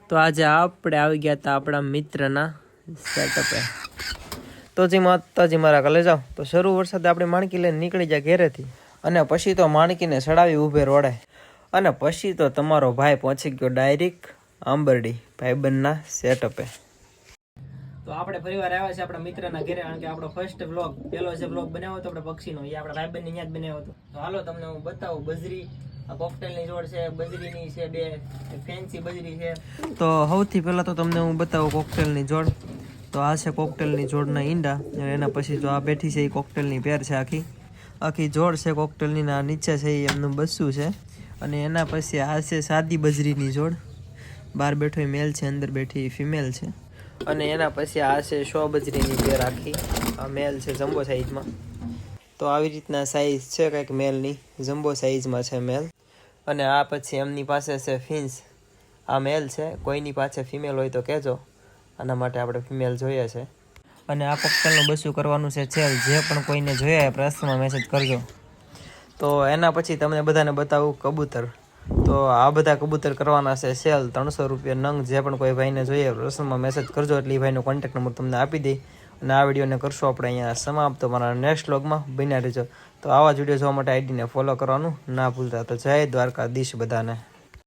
તો આજે આપણે આવી ગયા હતા આપણા મિત્રના સેટઅપે. તો જી માતાજી મારા કલે જાઓ તો શરૂ વરસાદ આપણે માણકી લઈને નીકળી જાય ઘેરેથી, અને પછી તો માણકીને સડાવી ઊભે રોડે, અને પછી તો તમારો ભાઈ પહોંચી ગયો ડાયરેક્ટ આંબરડી ભાઈબંધના સેટઅપે. તો આપણે પરિવાર આવ્યા છે આપણા મિત્રના ઘરે, કારણ કે આપણો ફર્સ્ટ વ્લોગ, પહેલો જે વ્લોગ બનાવ્યો હતો આપણે પક્ષીનો, એ આપણા ભાઈબંધને અહીંયા જ બનાવ્યો હતો. તો હાલો તમને હું બતાવું. બજરી આ કોકટેલની જોડ છે, બજરીની છે, બે ફેન્સી બજરી છે. તો સૌથી પહેલાં તો તમને હું બતાવું કોકટેલની જોડ. તો આ છે કોકટેલની જોડના ઈંડા, અને એના પછી જો આ બેઠી છે એ કોકટેલની પેર છે, આખી જોડ છે કોકટેલની. આ નીચે છે એ એમનું બસ્સું છે, અને એના પછી આ છે સાદી બજરીની જોડ. બહાર બેઠો એ મેલ છે, અંદર બેઠી એ ફિમેલ છે. અને એના પછી આ છે શો બજરીની પેર આખી, આ મેલ છે જમ્બો સાઈઝમાં. તો આવી રીતના સાઈઝ છે કંઈક મેલની, જમ્બો સાઈઝમાં છે મેલ. અને આ પછી એમની પાસે છે ફિન્સ, આ મેલ છે. કોઈની પાસે ફિમેલ હોય તો કહેજો, આના માટે આપણે ફિમેલ જોઈએ છે. અને આ કોકટેલનું બસ્સું કરવાનું છે સેલ, જે પણ કોઈને જોઈએ પ્રશ્નમાં મેસેજ કરજો. તો એના પછી તમને બધાને બતાવું કબૂતર. તો આ બધા કબૂતર કરવાના છે સેલ, 300 રૂપિયા નંગ. જે પણ કોઈ ભાઈને જોઈએ પ્રશ્નમાં મેસેજ કરજો, એટલે એ ભાઈનો કોન્ટેક્ટ નંબર તમને આપી દઈ. અને આ વિડીયોને કરશો આપણે અહીંયા સમાપ્ત. મારા નેક્સ્ટ વ્લોગમાં બન્યા રહેજો. તો આવા જ વિડીયો જોવા માટે આઈડીને ફોલો કરવાનું ના ભૂલતા. તો જય દ્વારકાધીશ બધાને.